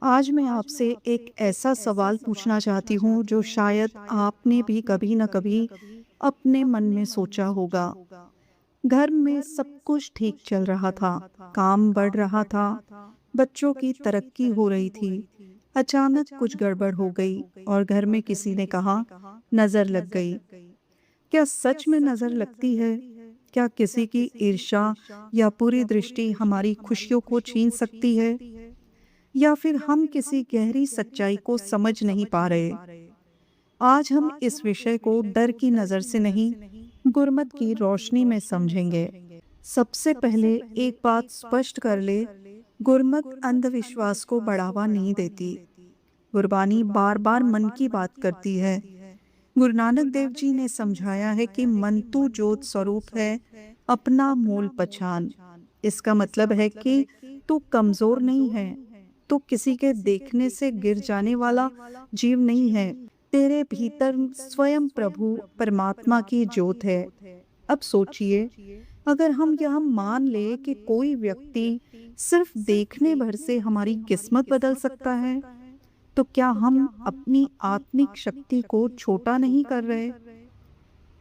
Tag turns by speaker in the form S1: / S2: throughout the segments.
S1: आज मैं आपसे एक ऐसा सवाल पूछना चाहती हूँ जो शायद आपने भी कभी न कभी अपने मन में सोचा होगा। घर में सब कुछ ठीक चल रहा था, काम बढ़ रहा था, बच्चों की तरक्की हो रही थी। अचानक कुछ गड़बड़ हो गई और घर में किसी ने कहा, नज़र लग गई। क्या सच में नज़र लगती है? क्या किसी की ईर्ष्या या पूरी दृष्टि हमारी खुशियों को छीन सकती है? या फिर हम किसी गहरी सच्चाई को समझ नहीं पा रहे। आज हम इस विषय को डर की नज़र से नहीं, गुरमत की रोशनी में समझेंगे। सबसे पहले एक बात स्पष्ट कर ले, गुरमत अंधविश्वास को बढ़ावा नहीं देती। गुरबानी बार बार मन की बात करती है। गुरु नानक देव जी ने समझाया है कि मन तू ज्योत स्वरूप है, अपना मूल पहचान। इसका मतलब है कि तू कमजोर नहीं है, तो किसी के देखने से गिर जाने वाला जीव नहीं है। तेरे भीतर स्वयं प्रभु परमात्मा की ज्योत है। अब सोचिए, अगर हम यह मान ले कि कोई व्यक्ति सिर्फ देखने भर से हमारी किस्मत बदल सकता है, तो क्या हम अपनी आत्मिक शक्ति को छोटा नहीं कर रहे?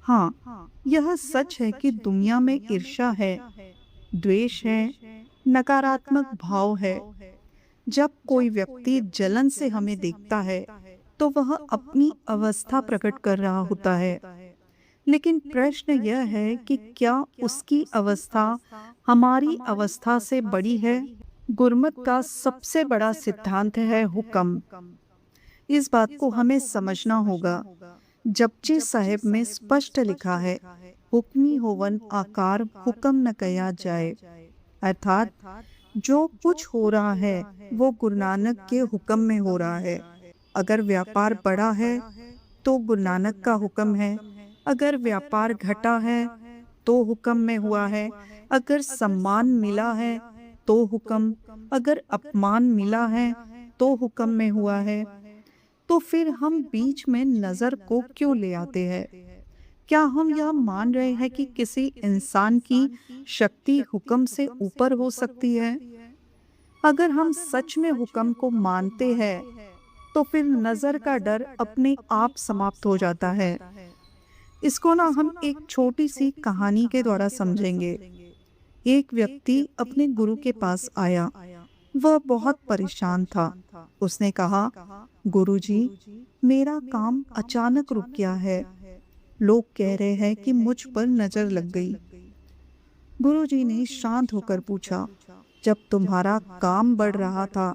S1: हाँ, यह सच है कि दुनिया में ईर्ष्या है, द्वेष है, नकारात्मक भाव है। जब कोई व्यक्ति जलन से हमें देखता है, तो वह अपनी अवस्था प्रकट कर रहा होता है। लेकिन प्रश्न यह है कि क्या उसकी अवस्था हमारी अवस्था से बड़ी है? गुरमत का सबसे बड़ा सिद्धांत है हुक्म। इस बात को हमें समझना होगा। जपजी साहिब में स्पष्ट लिखा है, हुक्मी होवन आकार हुक्म न कया जाए। अर्थात जो कुछ हो रहा है वो गुरु नानक के हुक्म में हो रहा है। अगर व्यापार बढ़ा है तो गुरु नानक का हुक्म है, अगर व्यापार घटा है तो हुक्म में हुआ है, अगर सम्मान मिला है तो हुक्म, अगर अपमान मिला है तो हुक्म में हुआ है। तो फिर हम बीच में नजर को क्यों ले आते हैं? क्या हम यह मान रहे हैं कि किसी इंसान की शक्ति हुक्म से ऊपर हो सकती है? अगर हम सच में हुक्म को मानते हैं, तो फिर नजर का डर अपने आप समाप्त हो जाता है। इसको ना हम एक छोटी सी कहानी के द्वारा समझेंगे। एक व्यक्ति अपने गुरु के पास आया। वह बहुत परेशान था। उसने कहा, गुरुजी, मेरा काम अचानक रुक गया है। लोग कह रहे हैं कि मुझ पर नजर लग गई। गुरुजी ने शांत होकर पूछा, जब तुम्हारा काम बढ़ रहा था,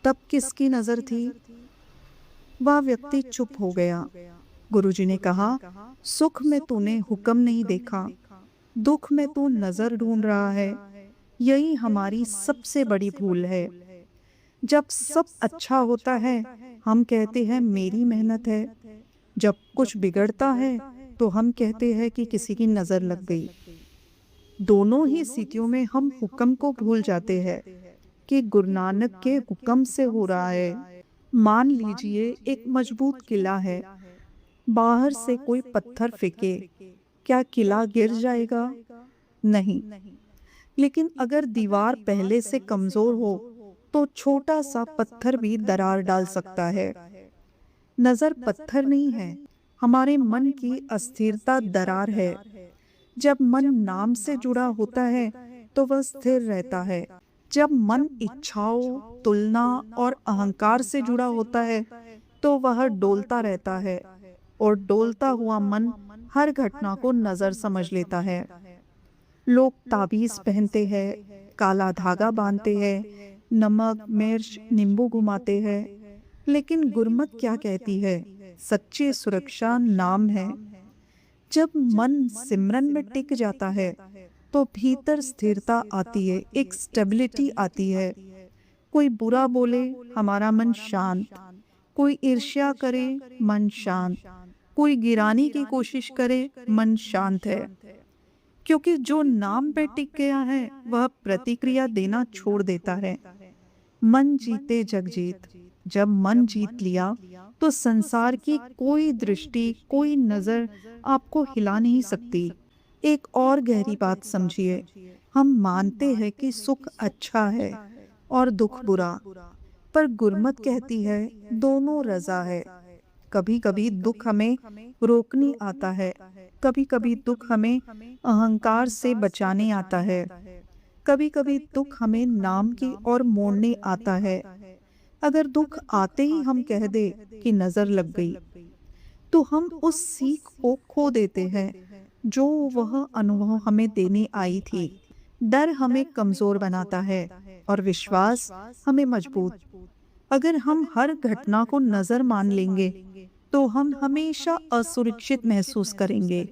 S1: तब किसकी नजर थी? वह व्यक्ति चुप हो गया। गुरुजी ने कहा, सुख में तूने हुक्म नहीं देखा, दुख में तू नजर ढूंढ रहा है। यही हमारी सबसे बड़ी भूल है। जब सब अच्छा होता है, हम कहते हैं मेरी मेहनत है। जब कुछ बिगड़ता है, तो हम कहते हैं कि किसी की नजर लग गई। दोनों ही स्थितियों में हम हुक्म को भूल जाते हैं कि गुरु नानक के हुक्म से हो रहा है। मान लीजिए एक मजबूत किला है, बाहर से कोई पत्थर फेंके, क्या किला गिर जाएगा? नहीं। लेकिन अगर दीवार पहले से कमजोर हो, तो छोटा सा पत्थर भी दरार डाल सकता है। नजर पत्थर नहीं है, हमारे मन की अस्थिरता दरार है। जब मन नाम से जुड़ा होता है, तो वह स्थिर रहता है। जब मन इच्छाओं, तुलना और अहंकार से जुड़ा होता है, तो वह डोलता रहता है। और डोलता हुआ मन हर घटना को नजर समझ लेता है। लोग ताबीज पहनते हैं, काला धागा बांधते हैं, नमक, मिर्च, नींबू घुमाते हैं। लेकिन गुरमत क्या कहती है? सच्ची सुरक्षा नाम है। जब मन सिमरन में टिक जाता है, तो भीतर स्थिरता आती है, एक स्टेबिलिटी आती है। कोई बुरा बोले, हमारा मन शांत। कोई ईर्ष्या करे, मन शांत। कोई गिराने की कोशिश करे, मन शांत है। क्योंकि जो नाम पे टिक गया है, वह प्रतिक्रिया देना छोड़ देता है। मन जीते जग जीत। जब मन जीत लिया, तो संसार की कोई दृष्टि, कोई नजर आपको हिला नहीं सकती। एक और गहरी बात समझिए, हम मानते हैं कि सुख अच्छा है और दुख बुरा, पर गुरमत कहती है दोनों रजा है। कभी कभी दुख हमें रोकने आता है, कभी कभी दुख हमें अहंकार से बचाने आता है, कभी कभी दुख हमें नाम की ओर मोड़ने आता है। अगर दुख आते ही हम कह दे कि नजर लग गई, तो हम उस सीख को खो देते हैं जो वह अनुभव हमें देने आई थी। डर हमें कमजोर बनाता है और विश्वास हमें मजबूत। अगर हम हर घटना को नजर मान लेंगे तो हम हमेशा असुरक्षित महसूस करेंगे,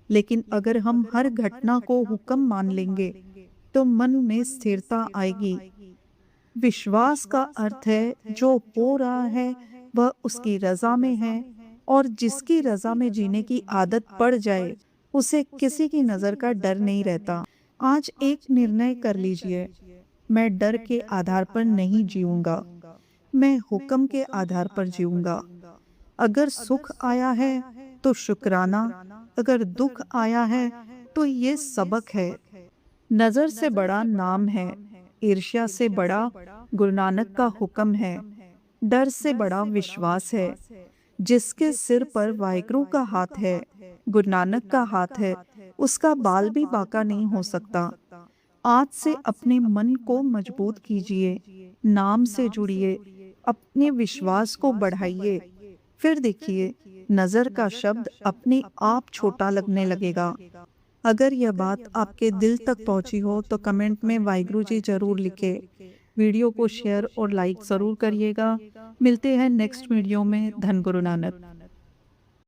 S1: लेकिन अगर हम हर घटना को हुक्म मान लेंगे तो मन में स्थिरता आएगी। विश्वास का अर्थ है जो हो रहा है वह उसकी रजा में है, और जिसकी रजा में जीने की आदत पड़ जाए उसे किसी की नजर का डर नहीं रहता। आज एक निर्णय कर लीजिए, मैं डर के आधार पर नहीं जीऊंगा, मैं हुक्म के आधार पर जीऊंगा। अगर सुख आया है तो शुक्राना, अगर दुख आया है तो ये सबक है। नजर से बड़ा नाम है, ईर्ष्या से बड़ा गुरु नानक का हुक्म है, डर से बड़ा विश्वास है। जिसके सिर पर वाहिगुरु का हाथ है, गुरु नानक का हाथ है, उसका बाल भी बांका नहीं हो सकता। आज से अपने मन को मजबूत कीजिए, नाम से जुड़िए, अपने विश्वास को बढ़ाइए। फिर देखिए नजर का शब्द अपने आप छोटा लगने लगेगा। अगर यह बात आपके दिल तक पहुंची हो तो कमेंट में वाहिगुरु जी जरूर लिखें। वीडियो को शेयर और लाइक ज़रूर करिएगा। मिलते हैं नेक्स्ट वीडियो में। धन गुरु नानक।